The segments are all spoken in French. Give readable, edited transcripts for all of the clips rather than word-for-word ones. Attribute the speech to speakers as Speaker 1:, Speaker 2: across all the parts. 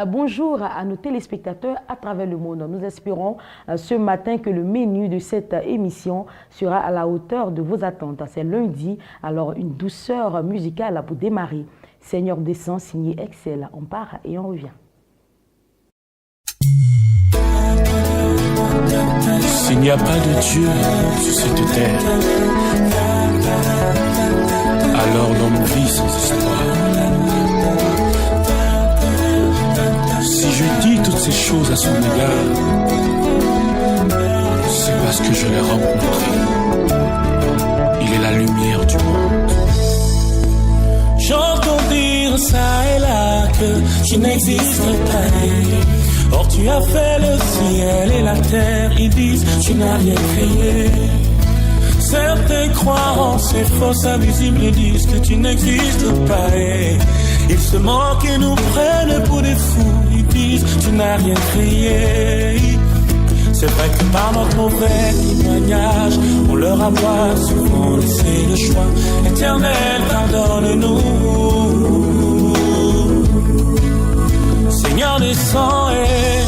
Speaker 1: Bonjour à nos téléspectateurs à travers le monde. Nous espérons ce matin que le menu de cette émission sera à la hauteur de vos attentes. C'est lundi, alors une douceur musicale pour démarrer. Seigneur descend, signé Excel. On part et on revient.
Speaker 2: S'il n'y a pas de Dieu sur cette terre, alors l'homme vit sans espoir. Si je dis toutes ces choses à son égard, c'est parce que je l'ai rencontré. Il est la lumière du monde. J'entends dire ça et là que tu n'existes pas. Or tu as fait le ciel et la terre. Ils disent tu n'as rien créé. Certains croient en ces fausses invisibles et disent que tu n'existes pas. Ils se moquent et nous prennent pour des fous. Ils disent tu n'as rien créé. C'est vrai que par notre mauvais témoignage, on leur a souvent laissé le choix. Éternel, pardonne-nous. Seigneur, descends et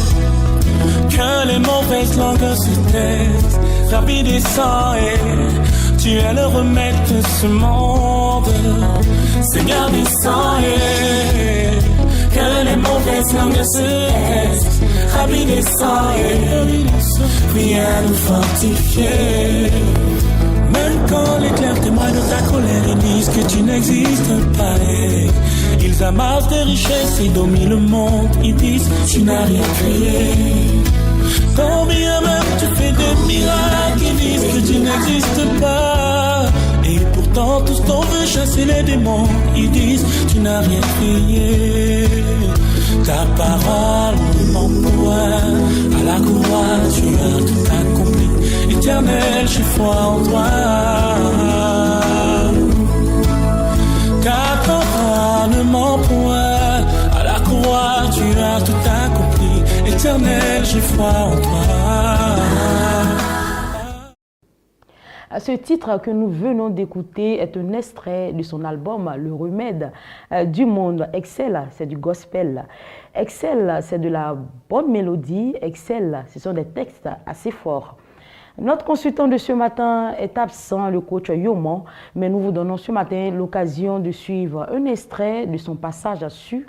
Speaker 2: que les mauvaises langues se taisent. Rabbi, descends et tu es le remède de ce monde. Seigneur, descends et que les mauvaises langues se taisent. Rabbi, descends et viens nous fortifier. Même quand les clercs témoignent de ta colère, ils disent que tu n'existes pas. Ils amassent des richesses et dominent le monde. Ils disent tu n'as rien créé. Quand bien même tu fais des miracles, ils disent que tu n'existes pas. Et pourtant tous t'en veulent chasser les démons. Ils disent tu n'as rien créé. Ta parole m'envoie à la croix, tu as tout accompli. Éternel, j'ai foi en toi. Ta parole m'envoie à la croix, tu as tout accompli. Éternel, j'ai foi en toi.
Speaker 1: Ce titre que nous venons d'écouter est un extrait de son album Le Remède du Monde. Excel, c'est du gospel. Excel, c'est de la bonne mélodie. Excel, ce sont des textes assez forts. Notre consultant de ce matin est absent, le coach Yoman, mais nous vous donnons ce matin l'occasion de suivre un extrait de son passage sur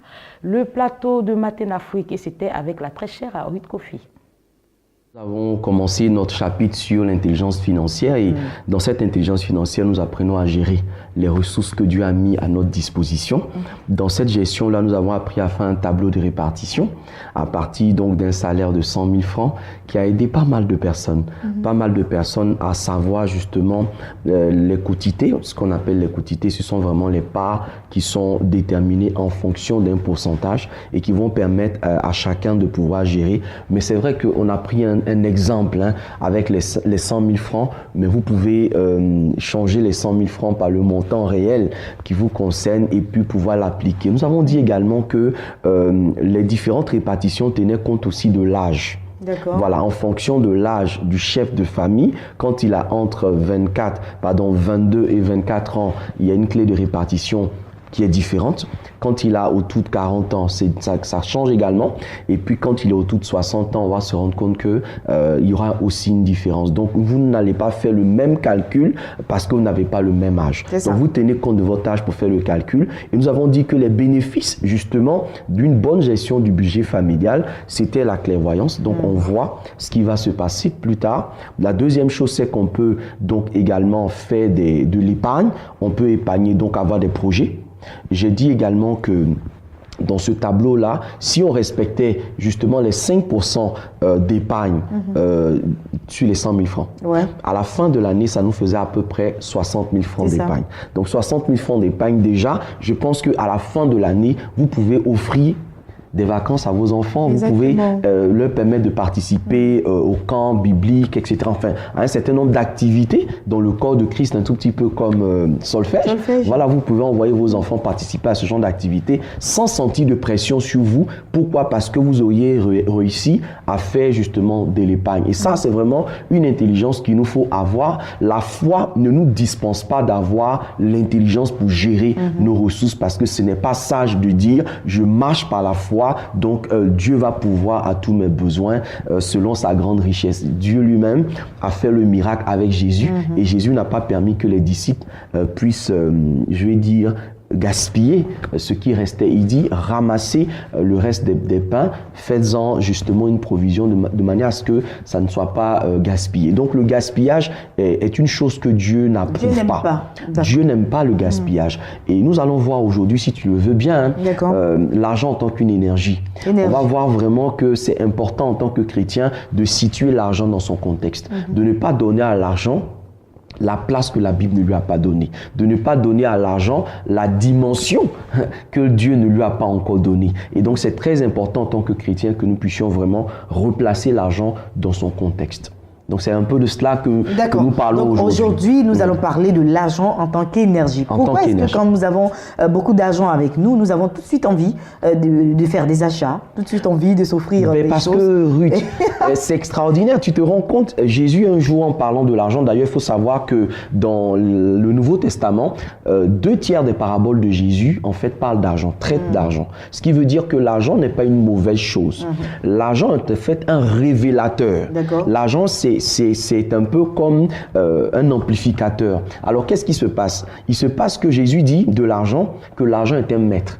Speaker 1: le plateau de Matin Afrique, et c'était avec la très chère Ruth Kofi.
Speaker 3: Nous avons commencé notre chapitre sur l'intelligence financière et dans cette intelligence financière, nous apprenons à gérer les ressources que Dieu a mis à notre disposition. Dans cette gestion-là, nous avons appris à faire un tableau de répartition à partir donc d'un salaire de 100 000 francs qui a aidé pas mal de personnes. Pas mal de personnes à savoir justement les quotités. Ce qu'on appelle les quotités, ce sont vraiment les parts qui sont déterminées en fonction d'un pourcentage et qui vont permettre à chacun de pouvoir gérer. Mais c'est vrai qu'on a pris un exemple avec les 100 000 francs, mais vous pouvez changer les 100 000 francs par le montant réel qui vous concerne et puis pouvoir l'appliquer. Nous avons dit également que les différentes répartitions tenaient compte aussi de l'âge. Voilà, en fonction de l'âge du chef de famille, quand il a entre 22 et 24 ans, il y a une clé de répartition qui est différente. Quand il a autour de 40 ans, ça change également. Et puis quand il est autour de 60 ans, on va se rendre compte que il y aura aussi une différence. Donc vous n'allez pas faire le même calcul parce que vous n'avez pas le même âge. Donc vous tenez compte de votre âge pour faire le calcul. Et nous avons dit que les bénéfices justement d'une bonne gestion du budget familial, c'était la clairvoyance. Donc on voit ce qui va se passer plus tard. La deuxième chose, c'est qu'on peut donc également faire de l'épargne. On peut épargner, donc avoir des projets. J'ai dit également que dans ce tableau-là, si on respectait justement les 5% d'épargne sur les 100 000 francs, à la fin de l'année, ça nous faisait à peu près 60 000 francs d'épargne. Donc 60 000 francs d'épargne déjà, je pense qu'à la fin de l'année, vous pouvez offrir des vacances à vos enfants.
Speaker 4: Exactement.
Speaker 3: Vous pouvez leur permettre de participer au camp biblique, etc. Enfin, à un certain nombre d'activités dans le corps de Christ, un tout petit peu comme solfège. Voilà, vous pouvez envoyer vos enfants participer à ce genre d'activités sans sentir de pression sur vous. Pourquoi? Parce que vous auriez réussi à faire justement de l'épargne. Et ça, c'est vraiment une intelligence qu'il nous faut avoir. La foi ne nous dispense pas d'avoir l'intelligence pour gérer nos ressources, parce que ce n'est pas sage de dire je marche par la foi, donc Dieu va pourvoir à tous mes besoins selon sa grande richesse. Dieu lui-même a fait le miracle avec Jésus, et Jésus n'a pas permis que les disciples puissent, je vais dire, gaspiller ce qui restait. Il dit ramasser le reste des pains, faites-en justement une provision de manière à ce que ça ne soit pas gaspillé. Donc le gaspillage est une chose que Dieu n'approuve pas. Dieu n'aime pas le gaspillage. Et nous allons voir aujourd'hui, si tu le veux bien, l'argent en tant qu'une énergie. On va voir vraiment que c'est important en tant que chrétien de situer l'argent dans son contexte, de ne pas donner à l'argent la place que la Bible ne lui a pas donnée, de ne pas donner à l'argent la dimension que Dieu ne lui a pas encore donnée. Et donc c'est très important en tant que chrétien que nous puissions vraiment replacer l'argent dans son contexte. Donc c'est un peu de cela que nous parlons aujourd'hui.
Speaker 4: Aujourd'hui, nous allons parler de l'argent en tant qu'énergie. Pourquoi est-ce que quand nous avons beaucoup d'argent avec nous, nous avons tout de suite envie de faire des achats, tout de suite envie de s'offrir des choses?
Speaker 3: Parce que Ruth, c'est extraordinaire. Tu te rends compte, Jésus un jour en parlant de l'argent, d'ailleurs il faut savoir que dans le Nouveau Testament, 2/3 des paraboles de Jésus en fait parlent d'argent, traitent d'argent. Ce qui veut dire que l'argent n'est pas une mauvaise chose. L'argent est en fait un révélateur. L'argent c'est un peu comme un amplificateur. Alors qu'est-ce qui se passe? Il se passe que Jésus dit de l'argent que l'argent est un maître.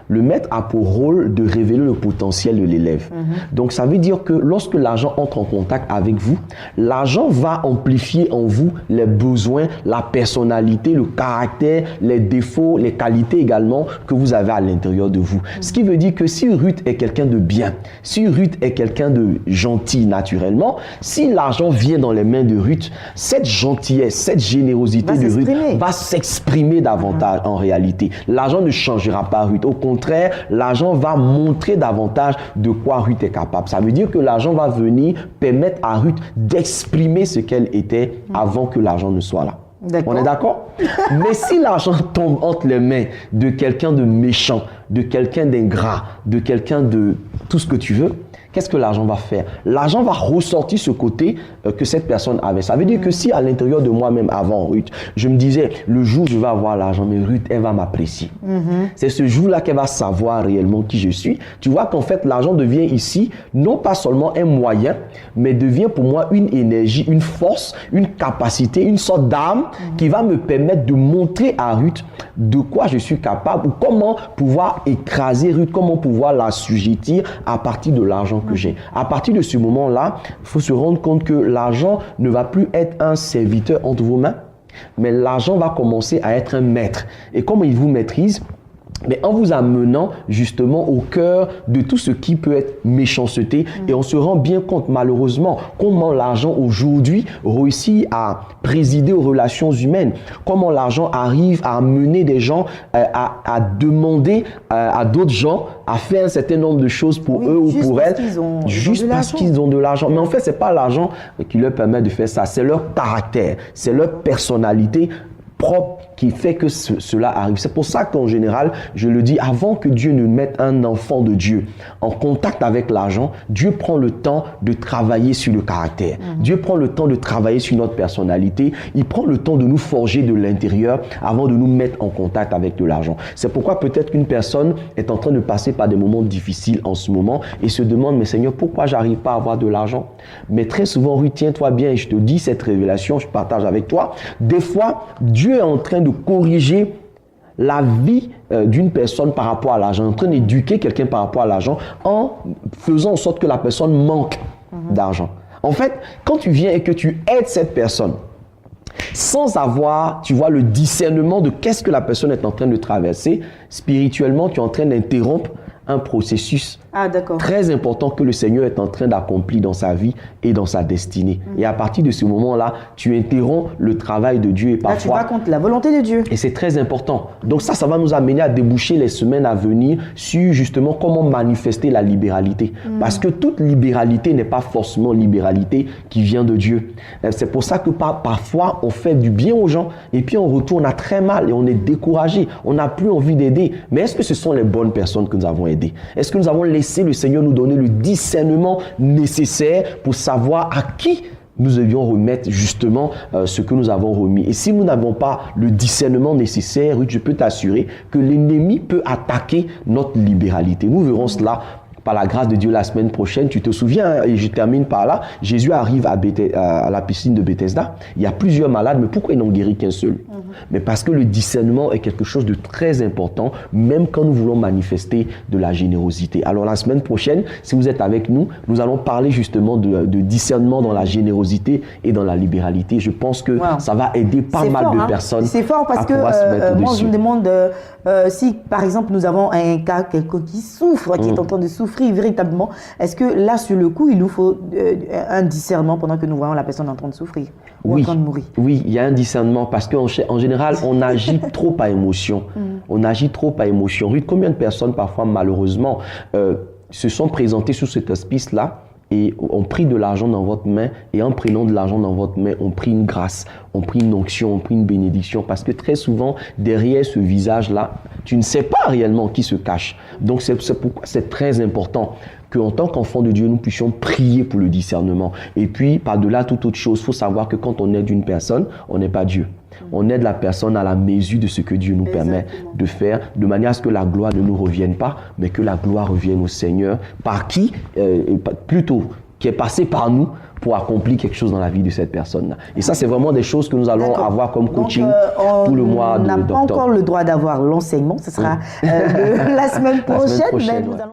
Speaker 3: Le maître a pour rôle de révéler le potentiel de l'élève. Donc ça veut dire que lorsque l'argent entre en contact avec vous, l'argent va amplifier en vous les besoins, la personnalité, le caractère, les défauts, les qualités également que vous avez à l'intérieur de vous. Ce qui veut dire que si Ruth est quelqu'un de bien, si Ruth est quelqu'un de gentil naturellement, si l'argent vient dans les mains de Ruth, cette gentillesse, cette générosité de Ruth va s'exprimer davantage en réalité. L'argent ne changera pas Ruth. Au contraire, l'argent va montrer davantage de quoi Ruth est capable. Ça veut dire que l'argent va venir permettre à Ruth d'exprimer ce qu'elle était avant que l'argent ne soit là. On est d'accord? Mais si l'argent tombe entre les mains de quelqu'un de méchant, de quelqu'un d'ingrat, de quelqu'un de tout ce que tu veux, qu'est-ce que l'argent va faire? L'argent va ressortir ce côté que cette personne avait. Ça veut dire que si à l'intérieur de moi-même, avant Ruth, je me disais, le jour où je vais avoir l'argent, mais Ruth, elle va m'apprécier. C'est ce jour-là qu'elle va savoir réellement qui je suis. Tu vois qu'en fait, l'argent devient ici, non pas seulement un moyen, mais devient pour moi une énergie, une force, une capacité, une sorte d'âme qui va me permettre de montrer à Ruth de quoi je suis capable ou comment pouvoir écraser Ruth, comment pouvoir l'assujettir à partir de l'argent que j'ai. À partir de ce moment-là, il faut se rendre compte que l'argent ne va plus être un serviteur entre vos mains, mais l'argent va commencer à être un maître. Et comment il vous maîtrise? Mais en vous amenant justement au cœur de tout ce qui peut être méchanceté, et on se rend bien compte malheureusement comment l'argent aujourd'hui réussit à présider aux relations humaines, comment l'argent arrive à amener des gens à demander à d'autres gens à faire un certain nombre de choses pour eux ou pour elles, juste parce qu'ils ont de l'argent. Mais en fait, c'est pas l'argent qui leur permet de faire ça, c'est leur caractère, c'est leur personnalité propre qui fait que cela arrive. C'est pour ça qu'en général, je le dis, avant que Dieu ne mette un enfant de Dieu en contact avec l'argent, Dieu prend le temps de travailler sur le caractère. Dieu prend le temps de travailler sur notre personnalité. Il prend le temps de nous forger de l'intérieur avant de nous mettre en contact avec de l'argent. C'est pourquoi peut-être qu'une personne est en train de passer par des moments difficiles en ce moment et se demande, mais Seigneur, pourquoi j'arrive pas à avoir de l'argent? Mais très souvent, retiens-toi bien et je te dis cette révélation, je partage avec toi. Des fois, Dieu est en train de corriger la vie d'une personne par rapport à l'argent, en train d'éduquer quelqu'un par rapport à l'argent en faisant en sorte que la personne manque d'argent. En fait, quand tu viens et que tu aides cette personne sans avoir, tu vois, le discernement de qu'est-ce que la personne est en train de traverser, spirituellement, tu es en train d'interrompre un processus
Speaker 4: Ah, d'accord.
Speaker 3: Très important que le Seigneur est en train d'accomplir dans sa vie et dans sa destinée. Et à partir de ce moment-là, tu interromps le travail de Dieu et parfois...
Speaker 4: Là, tu vas contre la volonté de Dieu.
Speaker 3: Et c'est très important. Donc ça va nous amener à déboucher les semaines à venir sur justement comment manifester la libéralité. Parce que toute libéralité n'est pas forcément libéralité qui vient de Dieu. C'est pour ça que parfois, on fait du bien aux gens et puis on retourne à très mal et on est découragé. On n'a plus envie d'aider. Mais est-ce que ce sont les bonnes personnes que nous avons aidées? Est-ce que nous avons laissé le Seigneur nous donner le discernement nécessaire pour savoir à qui nous devions remettre justement ce que nous avons remis. Et si nous n'avons pas le discernement nécessaire, je peux t'assurer que l'ennemi peut attaquer notre libéralité. Nous verrons cela par la grâce de Dieu la semaine prochaine. Tu te souviens, et je termine par là, Jésus arrive à la piscine de Bethesda. Il y a plusieurs malades, mais pourquoi ils n'ont guéri qu'un seul? Mais parce que le discernement est quelque chose de très important, même quand nous voulons manifester de la générosité. Alors la semaine prochaine, si vous êtes avec nous, nous allons parler justement de discernement dans la générosité et dans la libéralité. Je pense que ça va aider pas mal de personnes.
Speaker 4: C'est fort parce que moi je me demande si par exemple nous avons un cas, quelqu'un qui souffre, qui est en train de souffrir véritablement, est-ce que là sur le coup il nous faut un discernement pendant que nous voyons la personne en train de souffrir ou en train de mourir? Oui,
Speaker 3: il y a un discernement parce qu'en général on agit trop par émotion. On agit trop par émotion. Ruth, combien de personnes parfois malheureusement se sont présentées sous cet auspice-là et ont pris de l'argent dans votre main, et en prenant de l'argent dans votre main, ont pris une grâce, ont pris une onction, ont pris une bénédiction, parce que très souvent, derrière ce visage-là, tu ne sais pas réellement qui se cache. Donc c'est pourquoi c'est très important qu'en tant qu'enfant de Dieu, nous puissions prier pour le discernement. Et puis, par-delà toute autre chose, il faut savoir que quand on aide une personne, on n'est pas Dieu. On aide la personne à la mesure de ce que Dieu nous permet de faire, de manière à ce que la gloire ne nous revienne pas, mais que la gloire revienne au Seigneur, par qui, plutôt, qui est passé par nous pour accomplir quelque chose dans la vie de cette personne-là. Et ça, c'est vraiment des choses que nous allons avoir comme coaching tout le mois d'octobre.
Speaker 4: On n'a pas encore le droit d'avoir l'enseignement, ce sera la semaine prochaine. Mais nous allons...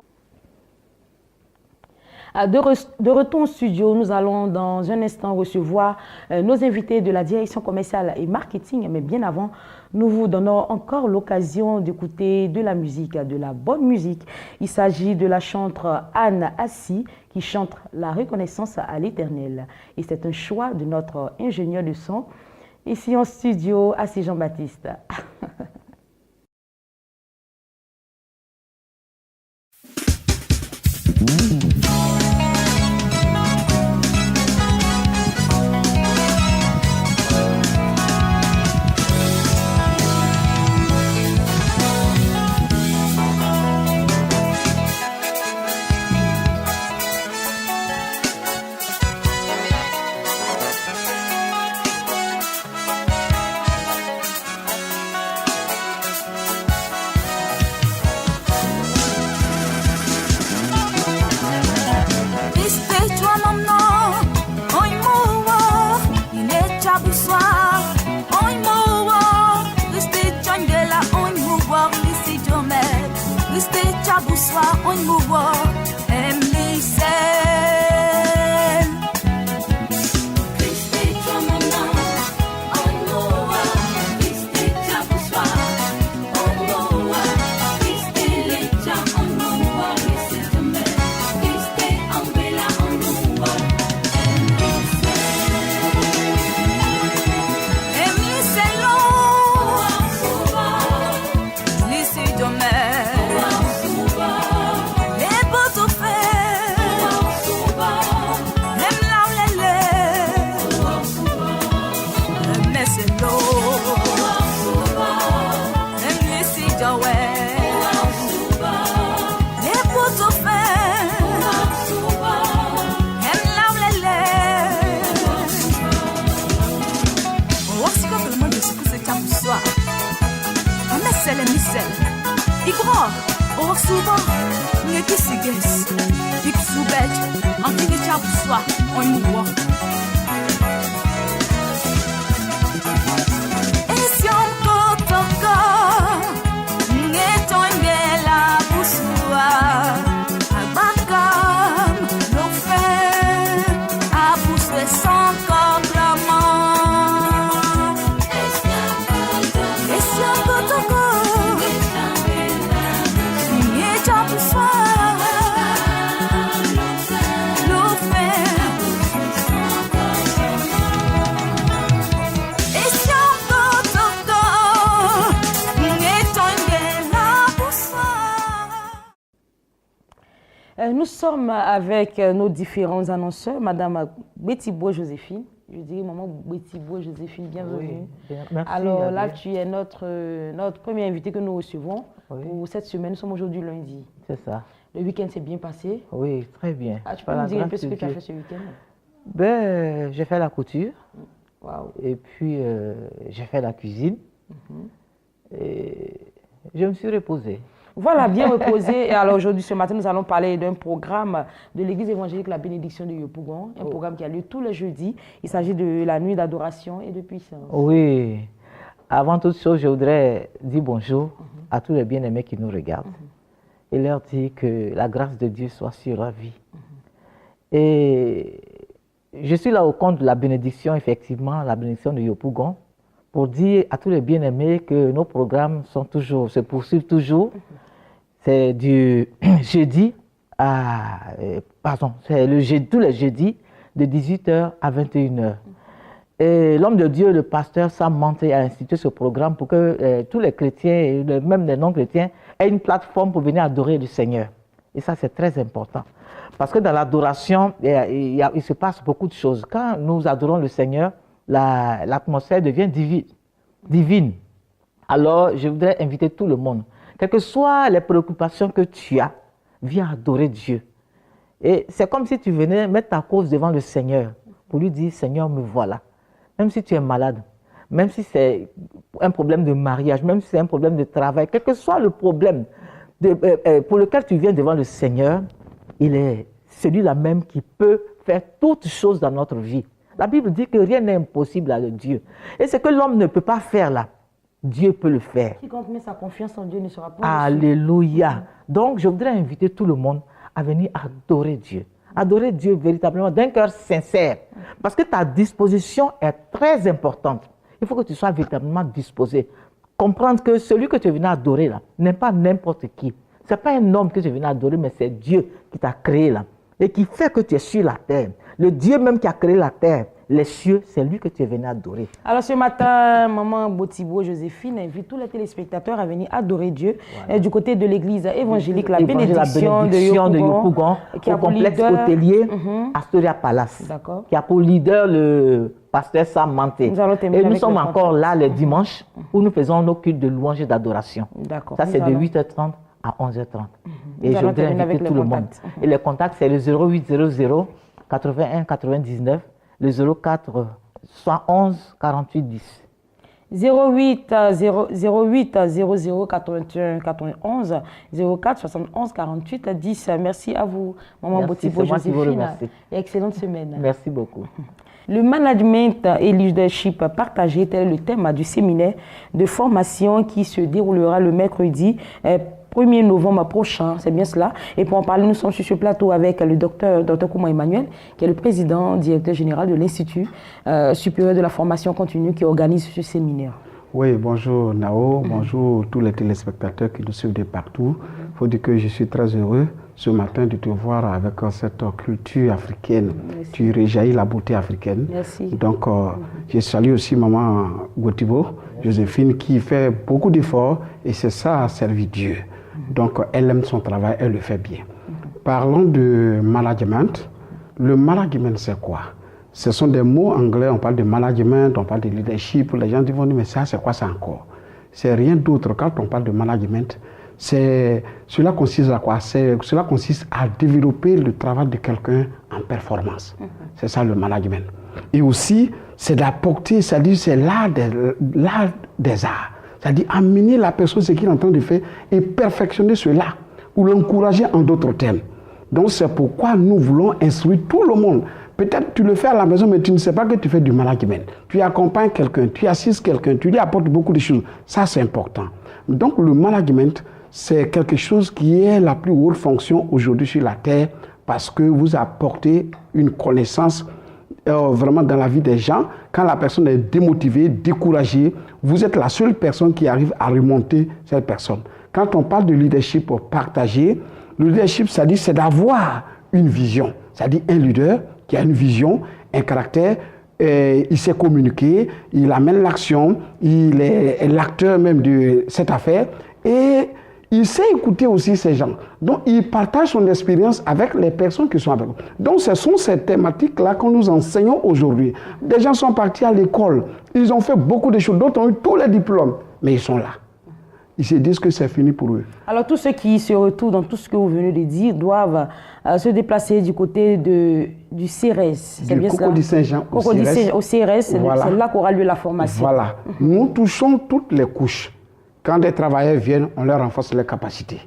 Speaker 1: De retour au studio, nous allons dans un instant recevoir nos invités de la direction commerciale et marketing. Mais bien avant, nous vous donnons encore l'occasion d'écouter de la musique, de la bonne musique. Il s'agit de la chanteuse Anne Assi qui chante la reconnaissance à l'Éternel. Et c'est un choix de notre ingénieur de son ici en studio, Assis Jean-Baptiste.
Speaker 5: Thank you.
Speaker 1: Nous sommes avec nos différents annonceurs, Madame Bétibo Joséphine. Je dirais Maman Bétibo Joséphine, bienvenue.
Speaker 5: Oui, merci.
Speaker 1: Alors là, tu es notre premier invité que nous recevons pour cette semaine. Nous sommes aujourd'hui lundi.
Speaker 5: C'est ça.
Speaker 1: Le week-end s'est bien passé?
Speaker 5: Oui, très bien.
Speaker 1: Tu peux nous dire un peu ce que tu as fait ce week-end?
Speaker 5: J'ai fait la couture.
Speaker 1: Wow.
Speaker 5: Et puis, j'ai fait la cuisine. Et je me suis reposée.
Speaker 1: Voilà, bien reposé. Et alors aujourd'hui, ce matin, nous allons parler d'un programme de l'Église évangélique La Bénédiction de Yopougon, un programme qui a lieu tous les jeudis. Il s'agit de la nuit d'adoration et de puissance.
Speaker 5: Oui. Avant toute chose, je voudrais dire bonjour à tous les bien-aimés qui nous regardent et leur dire que la grâce de Dieu soit sur leur vie. Et je suis là au compte de la bénédiction, effectivement, la bénédiction de Yopougon, pour dire à tous les bien-aimés que nos programmes se poursuivent toujours. C'est du jeudi à... c'est tous les jeudis de 18h à 21h. Et l'homme de Dieu, le pasteur Sam Manté, a institué ce programme pour que tous les chrétiens et même les non-chrétiens aient une plateforme pour venir adorer le Seigneur. Et ça, c'est très important. Parce que dans l'adoration, il se passe beaucoup de choses. Quand nous adorons le Seigneur, l'atmosphère devient divine. Alors, je voudrais inviter tout le monde, quelles que soient les préoccupations que tu as, viens adorer Dieu. Et c'est comme si tu venais mettre ta cause devant le Seigneur pour lui dire, Seigneur, me voilà. Même si tu es malade, même si c'est un problème de mariage, même si c'est un problème de travail, quel que soit le problème pour lequel tu viens devant le Seigneur, il est celui-là même qui peut faire toutes choses dans notre vie. La Bible dit que rien n'est impossible à Dieu. Et ce que l'homme ne peut pas faire là, Dieu peut le faire.
Speaker 1: Quiconque met sa confiance en Dieu ne sera pas
Speaker 5: Alléluia. Donc, je voudrais inviter tout le monde à venir adorer Dieu. Adorer Dieu véritablement d'un cœur sincère. Parce que ta disposition est très importante. Il faut que tu sois véritablement disposé. Comprendre que celui que tu es venu adorer là n'est pas n'importe qui. Ce n'est pas un homme que tu es venu adorer, mais c'est Dieu qui t'a créé là. Et qui fait que tu es sur la terre. Le Dieu même qui a créé la terre, les cieux, c'est lui que tu es venu adorer.
Speaker 1: Alors ce matin, Maman Bétibo Joséphine invite tous les téléspectateurs à venir adorer Dieu du côté de l'église évangélique La Bénédiction de Yopougon,
Speaker 5: au complexe hôtelier Astoria Palace, qui a pour leader le pasteur Sam Manté. Et nous sommes encore là les dimanches où nous faisons nos cultes de louange et d'adoration. Ça c'est de 8h30 à 11h30. Et je voudrais inviter tout le monde. Et les contacts, c'est le 0800 81 99, le 04 111 48 10.
Speaker 1: 08 00 81 91 04 71 48 10. Merci à vous, Maman Bétibo Joséphine. Et excellente semaine.
Speaker 5: Merci beaucoup.
Speaker 1: Le management et leadership partagé, tel est le thème du séminaire de formation qui se déroulera le mercredi 1er novembre prochain, c'est bien cela. Et pour en parler, nous sommes sur ce plateau avec le Dr Kouma Emmanuel, qui est le président, directeur général de l'Institut supérieur de la formation continue qui organise ce séminaire.
Speaker 6: Oui, bonjour Nao, bonjour tous les téléspectateurs qui nous suivent de partout. Il faut dire que je suis très heureux ce matin de te voir avec cette culture africaine. Merci. Tu réjaillis la beauté africaine.
Speaker 1: Merci.
Speaker 6: Donc, je salue aussi Maman Bétibo Joséphine qui fait beaucoup d'efforts et c'est ça, servir Dieu. Donc, elle aime son travail, elle le fait bien. Parlons de management. Le management, c'est quoi? Ce sont des mots anglais, on parle de management, on parle de leadership. Les gens vont dire, mais ça, c'est quoi ça encore? C'est rien d'autre. Quand on parle de management, cela consiste à quoi? Cela consiste à développer le travail de quelqu'un en performance. C'est ça le management. Et aussi, c'est d'apporter, c'est-à-dire c'est l'art des arts. C'est-à-dire amener la personne ce qu'il est en train de faire et perfectionner cela ou l'encourager en d'autres termes. Donc c'est pourquoi nous voulons instruire tout le monde. Peut-être tu le fais à la maison, mais tu ne sais pas que tu fais du management. Tu accompagnes quelqu'un, tu assises quelqu'un, tu lui apportes beaucoup de choses. Ça, c'est important. Donc le management, c'est quelque chose qui est la plus haute fonction aujourd'hui sur la Terre parce que vous apportez une connaissance vraiment dans la vie des gens. Quand la personne est démotivée, découragée, vous êtes la seule personne qui arrive à remonter cette personne. Quand on parle de leadership partagé, le leadership, c'est d'avoir une vision. C'est-à-dire un leader qui a une vision, un caractère, il sait communiquer, il amène l'action, il est l'acteur même de cette affaire et il sait écouter aussi ces gens. Donc, il partage son expérience avec les personnes qui sont avec nous. Donc, ce sont ces thématiques-là que nous enseignons aujourd'hui. Des gens sont partis à l'école, ils ont fait beaucoup de choses, d'autres ont eu tous les diplômes, mais ils sont là. Ils se disent que c'est fini pour eux.
Speaker 1: Alors, tous ceux qui se retrouvent dans tout ce que vous venez de dire doivent se déplacer du côté du CRS. C'est bien ça? Du
Speaker 6: Cocody Saint-Jean au
Speaker 1: CRS, c'est là qu'aura lieu la formation.
Speaker 6: Voilà. Nous touchons toutes les couches. Quand des travailleurs viennent, on leur renforce leurs capacités.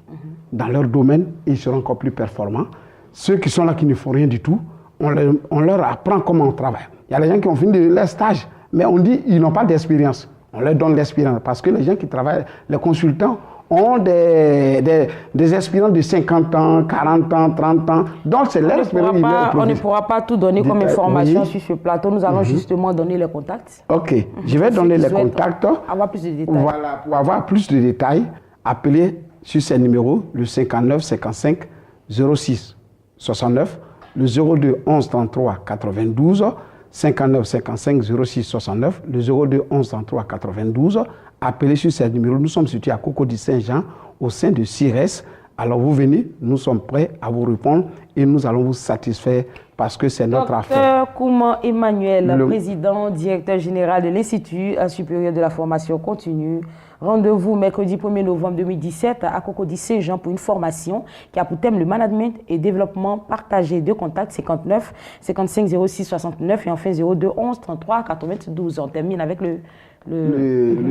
Speaker 6: Dans leur domaine, ils seront encore plus performants. Ceux qui sont là, qui ne font rien du tout, on leur apprend comment on travaille. Il y a des gens qui ont fini leur stage, mais on dit qu'ils n'ont pas d'expérience. On leur donne l'expérience parce que les gens qui travaillent, les consultants, ont des expériences de 50 ans, 40 ans, 30 ans. Donc, c'est leur expérience.
Speaker 1: On ne pourra pas tout donner comme information sur ce plateau. Nous allons justement donner les contacts.
Speaker 6: Ok, je vais donner les contacts.
Speaker 1: Avoir plus de détails.
Speaker 6: Voilà, pour avoir plus de détails, appelez sur ces numéros, le 59 55 06 69, le 02 11 33 92, 59 55 06 69, le 02 11 33 92. Appelez sur ces numéros. Nous sommes situés à Cocody Saint-Jean, au sein de CIRES. Alors vous venez, nous sommes prêts à vous répondre et nous allons vous satisfaire parce que c'est notre affaire.
Speaker 1: Dr Kouman Emmanuel, président, directeur général de l'Institut supérieur de la formation continue. Rendez-vous mercredi 1er novembre 2017 à Cocody Saint-Jean pour une formation qui a pour thème le management et développement partagé. De contact 59 55 06 69 et enfin 02 11 33 92. On termine avec le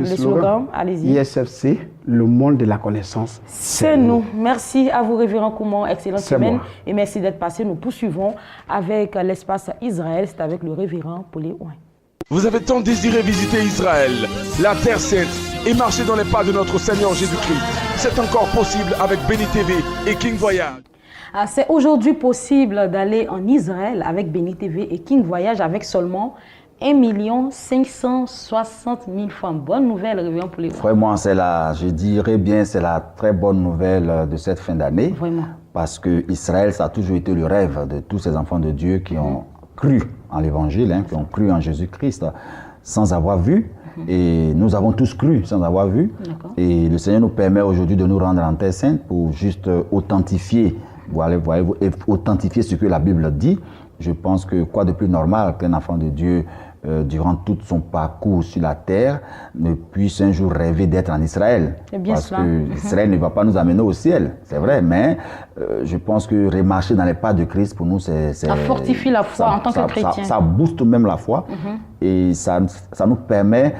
Speaker 1: slogan. Allez-y.
Speaker 6: ISFC, le monde de la connaissance.
Speaker 1: C'est nous. Merci à vous, révérend Kouman. Excellente semaine. Et merci d'être passé. Nous poursuivons avec l'espace Israël. C'est avec le révérend Paulé Ouin.
Speaker 7: Vous avez tant désiré visiter Israël, la Terre Sainte, et marcher dans les pas de notre Seigneur Jésus-Christ. C'est encore possible avec Béni TV et King Voyage.
Speaker 1: C'est aujourd'hui possible d'aller en Israël avec Béni TV et King Voyage avec seulement 1 560 000 francs. Bonne nouvelle, révérend Paulé Ouin.
Speaker 8: Vraiment, c'est je dirais bien, c'est la très bonne nouvelle de cette fin d'année.
Speaker 1: Vraiment. Parce
Speaker 8: que Israël, ça a toujours été le rêve de tous ces enfants de Dieu qui ont cru en l'évangile, qui ont cru en Jésus-Christ sans avoir vu. Et nous avons tous cru sans avoir vu. Et le Seigneur nous permet aujourd'hui de nous rendre en Terre Sainte pour juste authentifier, voyez-vous, authentifier ce que la Bible dit. Je pense que quoi de plus normal qu'un enfant de Dieu, durant tout son parcours sur la terre, ne puisse un jour rêver d'être en Israël. Parce que Israël ne va pas nous amener au ciel, c'est vrai, mais je pense que remarcher dans les pas de Christ, pour nous,
Speaker 1: ça fortifie la foi en tant que chrétien.
Speaker 8: Ça booste même la foi et ça nous permet,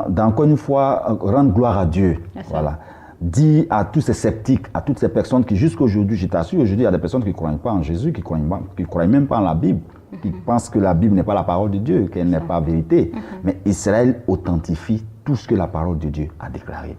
Speaker 8: d'encore une fois, rendre gloire à Dieu. Voilà. Dit à tous ces sceptiques, à toutes ces personnes qui jusqu'à aujourd'hui, je t'assure, aujourd'hui, il y a des personnes qui ne croient pas en Jésus, qui ne croient même pas en la Bible, qui pensent que la Bible n'est pas la parole de Dieu, qu'elle n'est pas vérité. Mais Israël authentifie tout ce que la parole de Dieu a déclaré.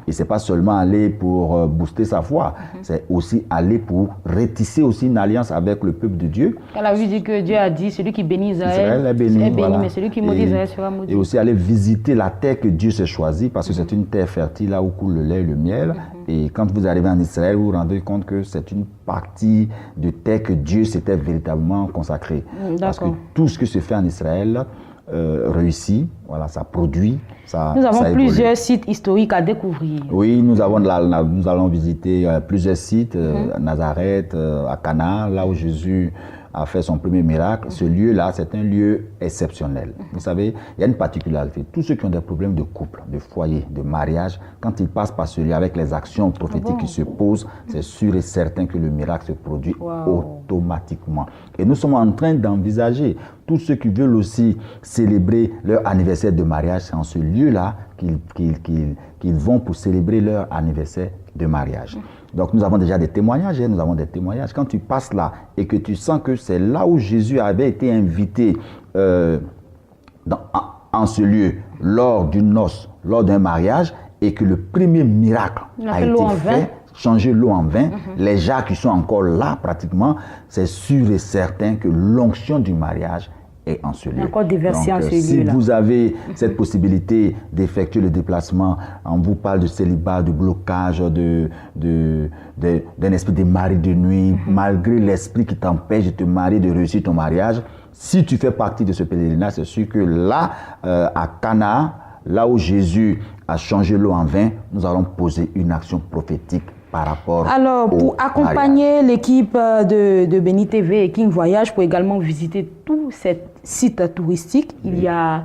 Speaker 8: Et ce n'est pas seulement aller pour booster sa foi, c'est aussi aller pour retisser aussi une alliance avec le peuple de Dieu.
Speaker 1: Elle a vu dire que Dieu a dit, celui qui bénit Israël
Speaker 8: est béni, voilà.
Speaker 1: Mais celui qui maudit Israël sera maudit.
Speaker 8: Et aussi aller visiter la terre que Dieu s'est choisie, parce que c'est une terre fertile, là où coule le lait et le miel. Et quand vous arrivez en Israël, vous vous rendez compte que c'est une partie de terre que Dieu s'était véritablement consacrée. Parce que tout ce que se fait en Israël réussit, voilà, ça produit.
Speaker 1: Nous avons plusieurs sites historiques à découvrir.
Speaker 8: Oui, nous allons visiter plusieurs sites, Nazareth, à Cana, là où Jésus a fait son premier miracle. Ce lieu-là, c'est un lieu exceptionnel. Vous savez, il y a une particularité. Tous ceux qui ont des problèmes de couple, de foyer, de mariage, quand ils passent par ce lieu avec les actions prophétiques qui se posent, c'est sûr et certain que le miracle se produit automatiquement. Et nous sommes en train d'envisager tous ceux qui veulent aussi célébrer leur anniversaire de mariage, c'est en ce lieu-là qu'ils vont pour célébrer leur anniversaire de mariage. Donc nous avons déjà des témoignages, Quand tu passes là et que tu sens que c'est là où Jésus avait été invité en ce lieu, lors d'une noce, lors d'un mariage, et que le premier miracle a été fait, changer l'eau en vin, les jarres qui sont encore là pratiquement, c'est sûr et certain que l'onction du mariage est en ce lieu.
Speaker 1: Encore déversé en ce lieu-là.
Speaker 8: Si vous avez cette possibilité d'effectuer le déplacement, on vous parle de célibat, de blocage, d'un esprit de mari de nuit, malgré l'esprit qui t'empêche de te marier, de réussir ton mariage, si tu fais partie de ce pèlerinage, c'est sûr que là, à Cana, Là où Jésus a changé l'eau en vin, nous allons poser une action prophétique par rapport
Speaker 1: Alors,
Speaker 8: au
Speaker 1: pour accompagner l'équipe de Béni TV et King Voyage, pour également visiter tous ces sites touristiques, il y a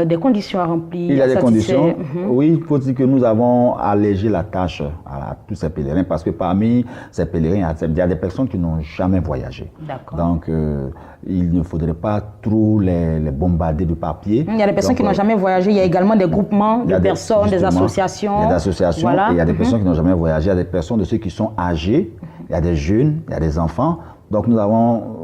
Speaker 1: des conditions à remplir.
Speaker 8: Il y a des conditions. Oui, il faut dire que nous avons allégé la tâche à tous ces pèlerins parce que parmi ces pèlerins, il y a des personnes qui n'ont jamais voyagé.
Speaker 1: D'accord.
Speaker 8: Donc, il ne faudrait pas trop les bombarder de papier.
Speaker 1: Il y a des personnes qui n'ont jamais voyagé. Il y a également des groupements de personnes, des associations.
Speaker 8: Il y a des associations
Speaker 1: voilà.
Speaker 8: Et il y a des personnes qui n'ont jamais voyagé. Il y a des personnes de ceux qui sont âgés. Il y a des jeunes, il y a des enfants. Donc, nous avons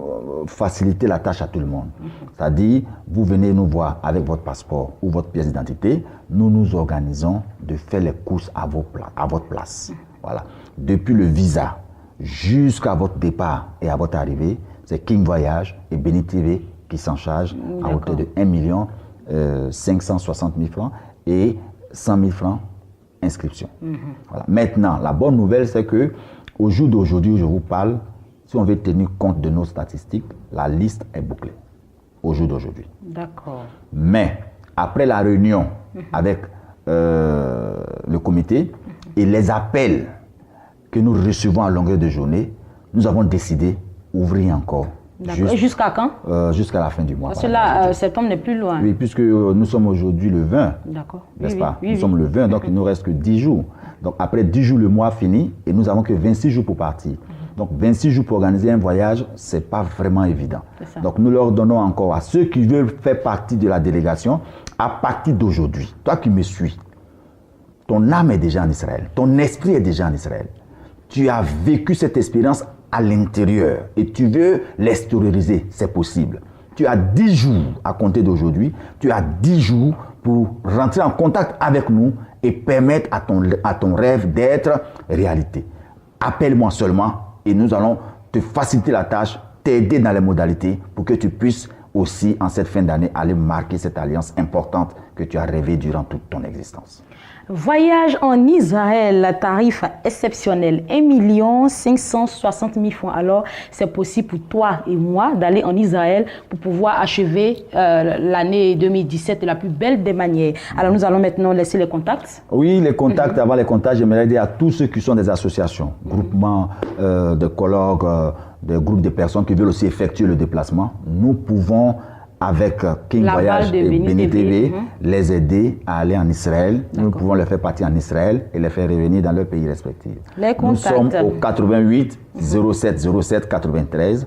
Speaker 8: facilité la tâche à tout le monde. C'est-à-dire, vous venez nous voir avec votre passeport ou votre pièce d'identité. Nous nous organisons de faire les courses à votre place. Voilà. Depuis le visa jusqu'à votre départ et à votre arrivée, c'est King Voyage et Béni TV qui s'en chargent à hauteur de 1 560 000 francs et 100 000 francs inscription. Voilà. Maintenant, la bonne nouvelle, c'est que au jour d'aujourd'hui où je vous parle, si on veut tenir compte de nos statistiques, la liste est bouclée au jour d'aujourd'hui.
Speaker 1: D'accord.
Speaker 8: Mais après la réunion avec le comité et les appels que nous recevons à longueur de journée, nous avons décidé d'ouvrir encore.
Speaker 1: D'accord. Et jusqu'à quand?
Speaker 8: Jusqu'à la fin du mois.
Speaker 1: Parce que là, septembre n'est plus loin.
Speaker 8: Oui, puisque nous sommes aujourd'hui le 20.
Speaker 1: D'accord.
Speaker 8: N'est-ce pas? Nous sommes le 20, donc il ne nous reste que 10 jours. Donc après 10 jours, le mois finit et nous n'avons que 26 jours pour partir. Donc 26 jours pour organiser un voyage, ce n'est pas vraiment évident. Donc nous leur donnons encore à ceux qui veulent faire partie de la délégation, à partir d'aujourd'hui, toi qui me suis, ton âme est déjà en Israël, ton esprit est déjà en Israël. Tu as vécu cette expérience à l'intérieur et tu veux l'extérioriser, c'est possible. Tu as 10 jours à compter d'aujourd'hui, tu as 10 jours pour rentrer en contact avec nous et permettre à ton rêve d'être réalité. Appelle-moi seulement et nous allons te faciliter la tâche, t'aider dans les modalités pour que tu puisses aussi, en cette fin d'année, aller marquer cette alliance importante que tu as rêvée durant toute ton existence.
Speaker 1: Voyage en Israël, tarif exceptionnel, 1 560 000 francs. Alors, c'est possible pour toi et moi d'aller en Israël pour pouvoir achever l'année 2017 de la plus belle des manières. Alors, nous allons maintenant laisser les contacts.
Speaker 8: Oui, les contacts. Avant les contacts, j'aimerais dire à tous ceux qui sont des associations, groupements de colloques, des groupes de personnes qui veulent aussi effectuer le déplacement. Nous pouvons, avec King Voyage et Béni TV, les aider à aller en Israël. Nous pouvons les faire partir en Israël et les faire revenir dans leur pays respectif. Nous sommes au 88 07 07 93.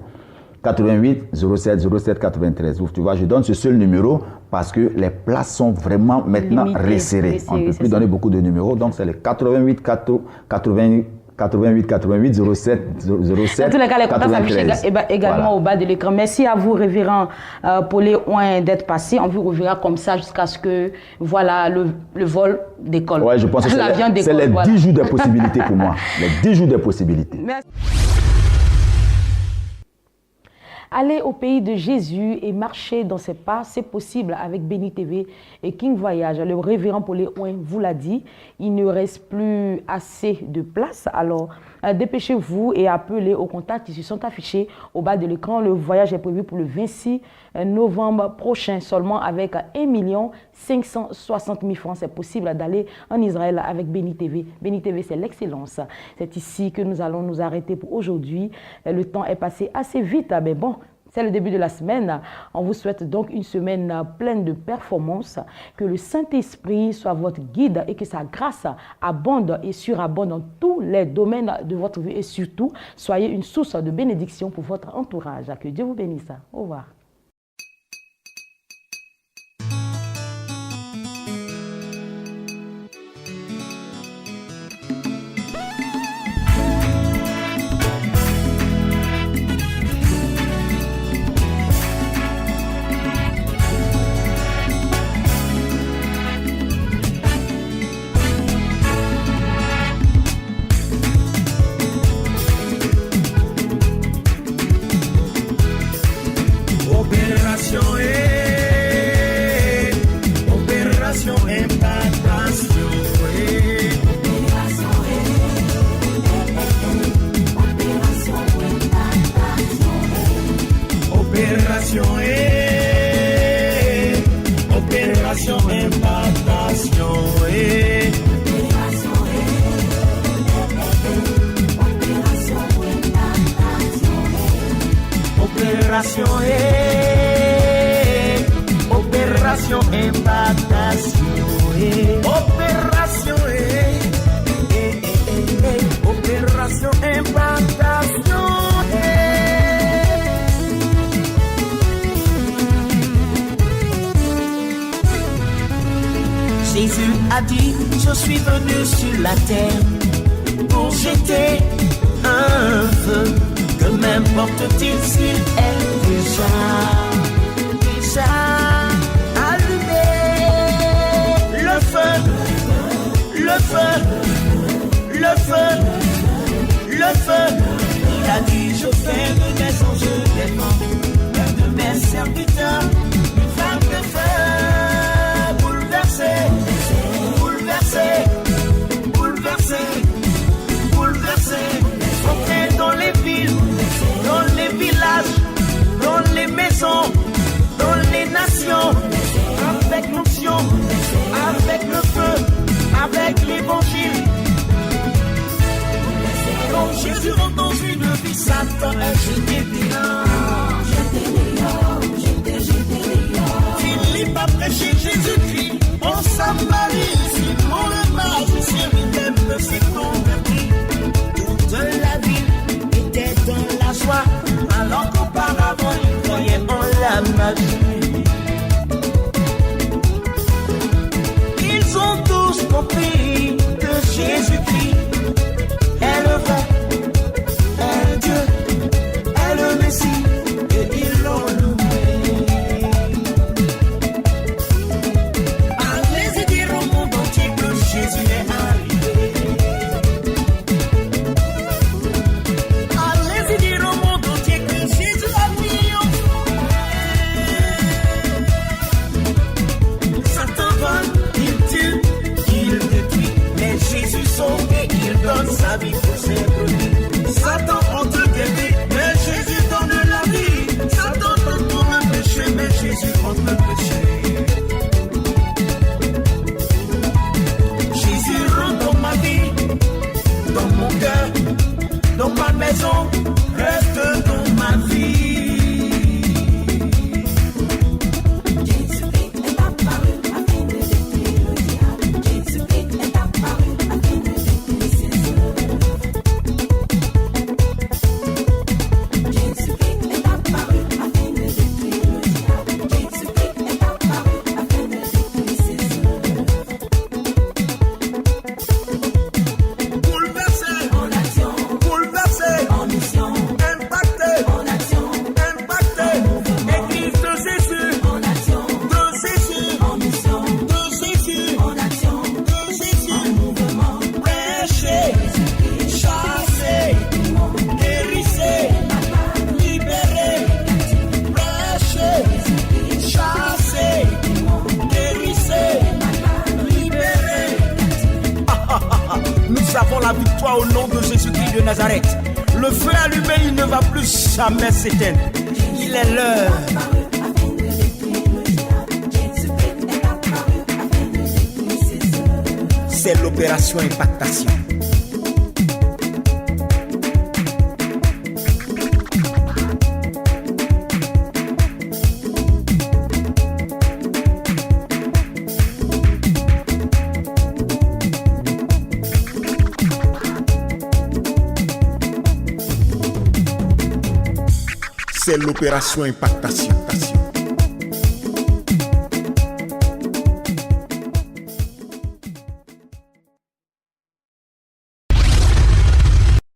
Speaker 8: 88 07 07 93. Tu vois, je donne ce seul numéro parce que les places sont vraiment maintenant resserrées. On ne peut plus donner beaucoup de numéros. Donc, c'est le 88 88 07 07.
Speaker 1: En tous les cas, les contacts s'affichent également au bas de l'écran. Merci à vous, révérend Paulé Ouin, d'être passé. On vous reverra comme ça jusqu'à ce que voilà, le vol décolle.
Speaker 8: Oui, je pense que c'est les 10 jours de possibilités pour moi. Les 10 jours de possibilités.
Speaker 1: Merci. Aller au pays de Jésus et marcher dans ses pas, c'est possible avec Béni TV et King Voyage. Le révérend Paulé Ouin vous l'a dit, il ne reste plus assez de place. Alors, dépêchez-vous et appelez aux contacts qui se sont affichés au bas de l'écran. Le voyage est prévu pour le 26 novembre prochain, seulement avec 1 560 000 francs. C'est possible d'aller en Israël avec Béni TV. Béni TV, c'est l'excellence. C'est ici que nous allons nous arrêter pour aujourd'hui. Le temps est passé assez vite, mais bon, c'est le début de la semaine. On vous souhaite donc une semaine pleine de performances. Que le Saint-Esprit soit votre guide et que sa grâce abonde et surabonde dans tous les domaines de votre vie. Et surtout, soyez une source de bénédiction pour votre entourage. Que Dieu vous bénisse. Au revoir.
Speaker 2: Opération, opération implantation. Jésus a dit, je suis venu sur la terre pour jeter un feu, que m'importe-t-il s'il est déjà allumé. Le feu, le feu, le feu, le feu. Il a dit, je fais de mes anges des vents, de mes serviteurs une flamme de feu. Bouleversé, bouleversé, bouleversé, bouleversé. Entrez dans les villes, dans les villages, dans les maisons, dans les nations, avec l'onction, avec le feu, avec l'évangile. Quand Jésus rentre dans une vie, Satan est jeté dehors. Philippe a prêché Jésus-Christ en Samarie. Simon le magicien lui-même s'est converti. Toute la ville était dans la joie, alors qu'auparavant ils croyaient en la magie. Ils ont tous compris que Jésus-Christ est le vrai, est Dieu, est le Messie, et ils l'ont loué. Allez-y dire au monde entier que Jésus est arrivé. Allez-y dire au monde entier que Jésus a triomphé. Satan vole, il tue, il détruit, mais Jésus sauve et il donne sa vie pour ses brebis. Satan entre guérit, mais Jésus donne la vie. Satan tente pour le péché, mais Jésus contre le péché. Jésus rentre dans ma vie, dans mon cœur, dans ma maison, reste dans ma vie. Jésus-Christ est apparu afin de détruire le diable. Jésus-Christ est apparu afin de détruire ses œuvres. Jésus-Christ est apparu afin de détruire le diable. Jésus-Christ est apparu afin de détruire ses œuvres. Bouleversé en action, bouleversé en mission, impacté en action, impacté. Église de Jésus en action, de Jésus en mission, de Jésus en action, de Jésus en mouvement. Prêchez, chassez, guérissez, libérez. Prêchez, chassez, guérissez, libérez. Nous avons la victoire au nom de Jésus-Christ de Nazareth. Le feu allumé, il ne va plus jamais s'éteindre. Il est l'heure. C'est l'opération impactation. C'est l'opération impactation.